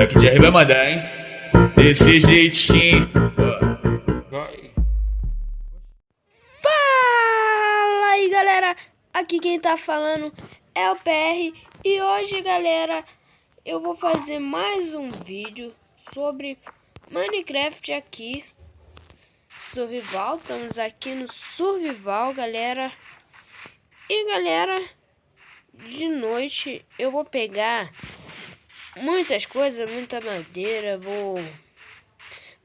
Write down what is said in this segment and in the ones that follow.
Black Jerry vai mandar, hein? Desse jeitinho. Vai. Fala aí, galera. Aqui quem tá falando é o PR. E hoje, galera, eu vou fazer mais um vídeo sobre Minecraft aqui. Survival. Estamos aqui no Survival, galera. E, galera, de noite eu vou pegar muitas coisas, muita madeira. Vou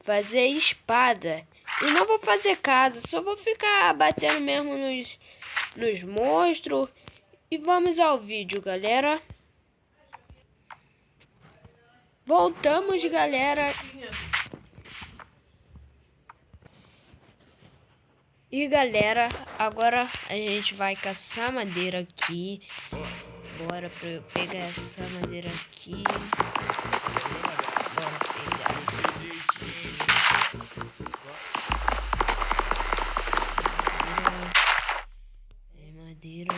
fazer espada. E não vou fazer casa, só vou ficar batendo mesmo nos monstros. E vamos ao vídeo, galera. Voltamos, galera. E, galera, agora a gente vai caçar madeira aqui. Bora pra eu pegar essa madeira aqui. Bora pegar. Madeira.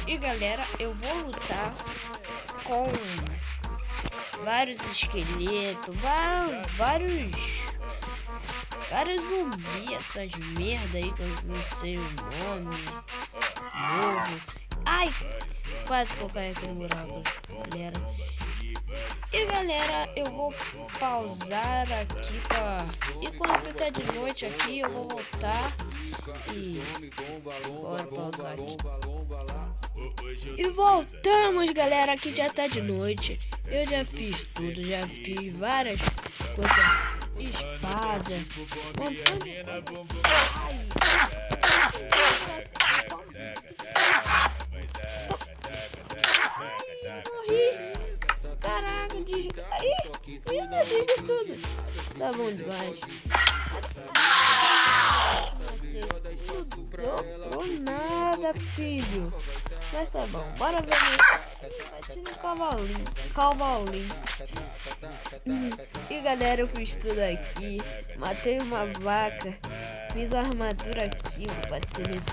E, galera, eu vou lutar com vários esqueletos, vários zumbis, essas merda aí que eu não sei o nome. Morro. Ai, quase que eu caí aqui no buraco, galera. E, galera, eu vou pausar aqui e quando ficar de noite aqui eu vou voltar e bora pausar aqui. E voltamos, galera, que já tá de noite. Eu já fiz tudo, já fiz várias coisas. Espada, morri. Caraca, eu fiz tudo. Tá bom demais. Não nada, filho. Mas tá bom, bora ver. Vai no cavalinho. E, galera, eu fiz tudo aqui. Matei uma vaca. Fiz a armadura aqui. Vou bater nesse.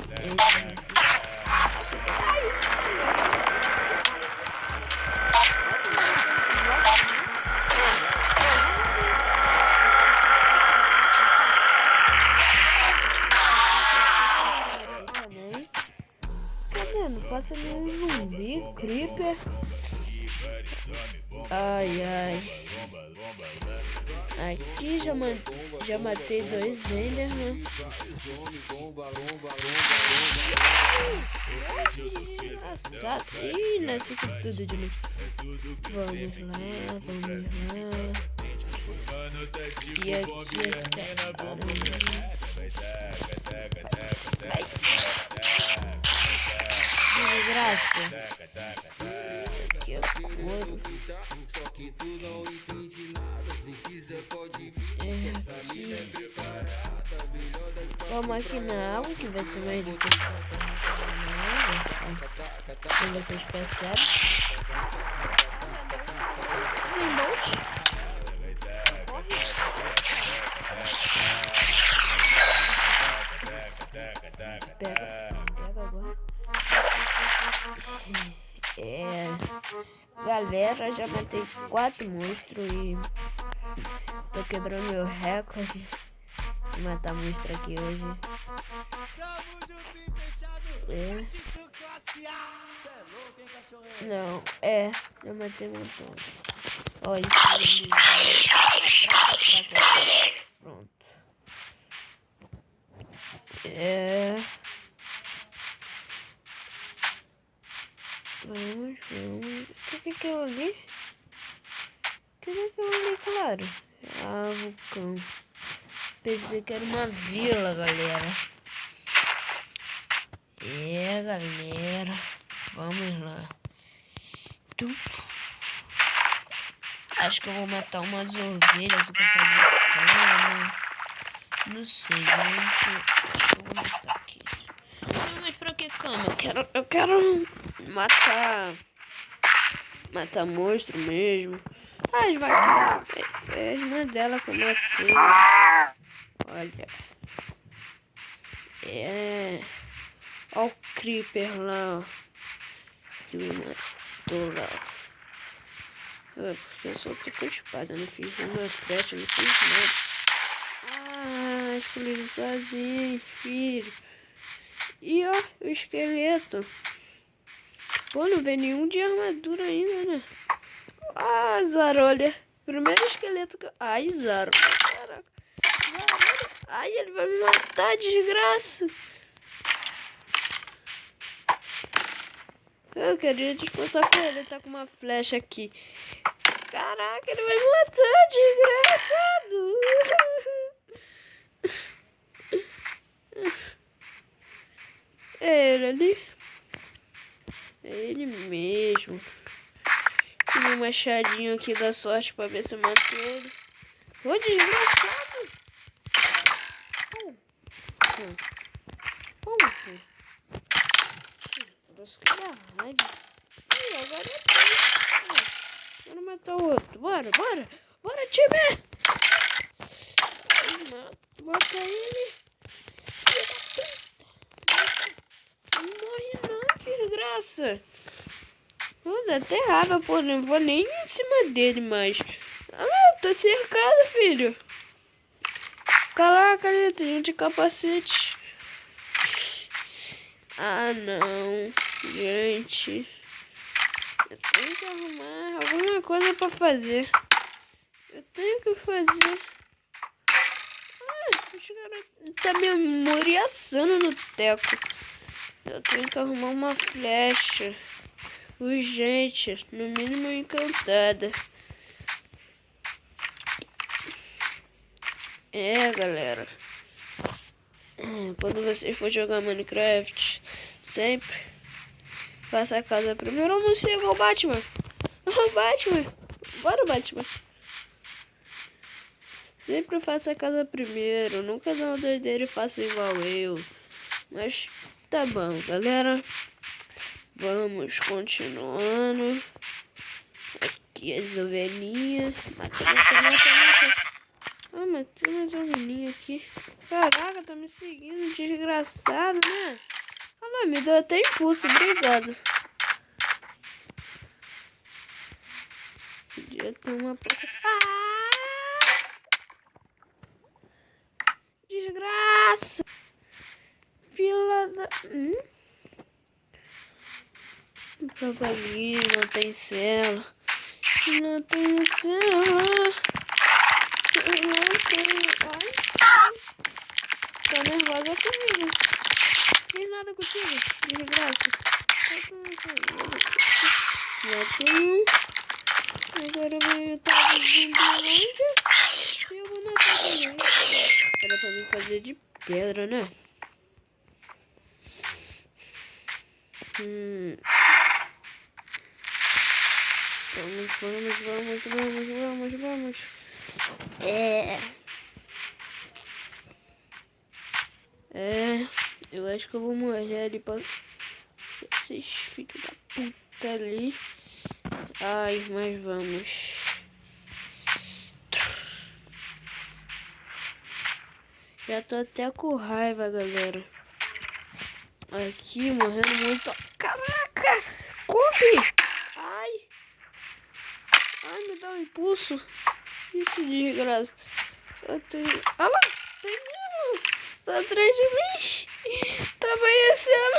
Não passa nenhum zumbi, creeper. Ai. Aqui já matei 2 Enderman. Engraçado. Ih, nasci com tudo de novo. Vamos lá. E aqui desgraça. Aqui é couro. Vamos aqui na água, que vai ser mais difícil. Como vocês percebem. Vem, bote. Pega agora. Galera, já matei 4 monstros e tô quebrando meu recorde de matar monstro aqui hoje. Não, eu matei um montão. Olha, pronto. Vamos. O que é ali? O que é ali, claro? Vulcão. Pensei que era uma vila, galera. Galera. Vamos lá. Acho que eu vou matar umas ovelhas aqui pra fazer cama. Não sei, gente. Acho que eu vou matar aqui. Mas pra que cama? Eu quero matar monstro mesmo. As vaquinhas. É a irmã dela que eu matei. Olha. Olha o creeper lá, ó. que me matou lá. Porque eu só tô com a espada, não fiz uma flecha, não fiz nada. Ah, escolhi sozinho, filho. E ó, o esqueleto. Pô, não vem nenhum de armadura ainda, né? Ah, Zarolha. Primeiro esqueleto que eu... Ai, Zaro. Caraca. Zarolha. Ai, ele vai me matar, desgraça. Eu queria disputar com ele. Ele tá com uma flecha aqui. Caraca, ele vai me matar, desgraçado. É ele ali. É ele mesmo. Tem um machadinho aqui da sorte pra ver se eu mato ele. Ô, desgraçado! Nossa, que raiva. Ih, agora eu tenho. Bora matar o outro. Bora, bora! Bora, time! Mata ele. Não morre não, desgraça. Dá até raiva, pô. Não vou nem em cima dele mais. Ah, eu tô cercado, filho. Caraca, ali tem gente de capacete. Ah, não. Gente. Eu tenho que arrumar alguma coisa pra fazer. Eu tenho que fazer. Ah, os caras tá me amoriaçando no teco. Eu tenho que arrumar uma flecha. Urgente, no mínimo encantada. É, galera. Quando vocês for jogar Minecraft, sempre faça a casa primeiro. Eu não sei igual o Batman. O Batman. Bora, Batman. Sempre faça a casa primeiro. Nunca dá uma doideira e faça igual eu. Mas tá bom, galera. Vamos continuando. Aqui as ovelhinhas. Mata. Ah, matei umas ovelhinhas aqui. Caraca, tá me seguindo, desgraçado, né? Ah, não, me deu até impulso, obrigado. Podia ter uma porta. Ah! Desgraça! Fila da... Cavalinho, não tem cela. Não tem cela. Não tem... Ai. Tá nervosa comigo. Fiz nada contigo, desgraça. Matei um. Agora eu vou estar de longe. E eu vou matar também. Era pra mim fazer de pedra, né? Vamos. Eu acho que eu vou morrer ali pra esses filhos da puta ali. Ai, mas vamos. Já tô até com raiva, galera. Aqui, morrendo muito. Caraca! Corre! Ai, me dá um impulso. Isso, desgraça. Eu tenho... Ah lá! Tem mesmo! Tá atrás de mim! Tá amanhecendo!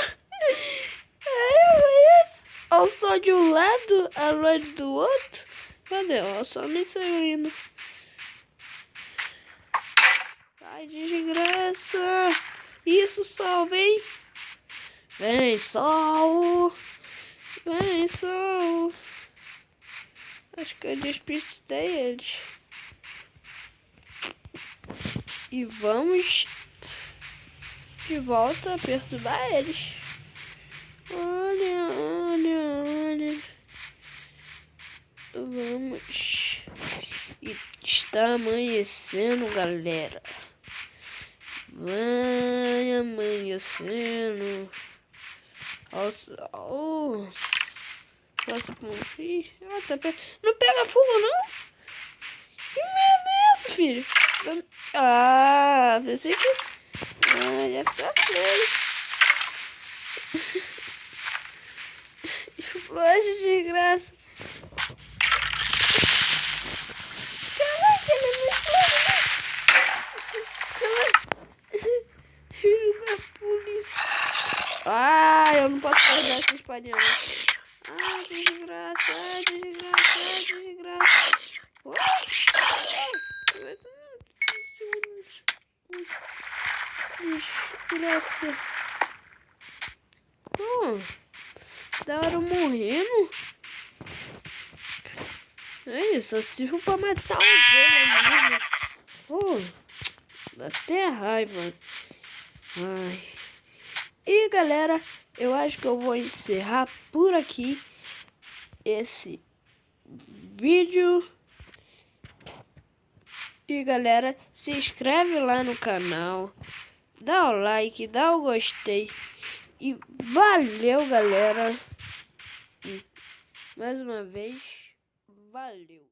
Ai, amanhece! Olha o sol de um lado, a luz do outro. Cadê? Ó, o sol nem saiu ainda. Ai, desgraça! Isso, sol, vem! Vem, sol! Vem, sol! Acho que eu despistei eles. E vamos de volta a perturbar eles. Olha. Vamos. E está amanhecendo, galera. Vai amanhecendo. Nossa, ih, tá não pega fogo, não? Que merda é essa, filho? Ah, pensei que... Ah, ia ficar feio. Poxa, de graça. Caraca, ele me salva. Filho da polícia. Ah, eu não posso perder essa espadinha. Ah, desgraça, desgraça, desgraça. Desgraça. Da hora morrendo. É isso, só sirvo pra matar o mesmo. Dá até raiva. Ai. E galera, eu acho que eu vou encerrar por aqui esse vídeo. E galera, se inscreve lá no canal, dá o like, dá o gostei. E valeu, galera. E mais uma vez, valeu.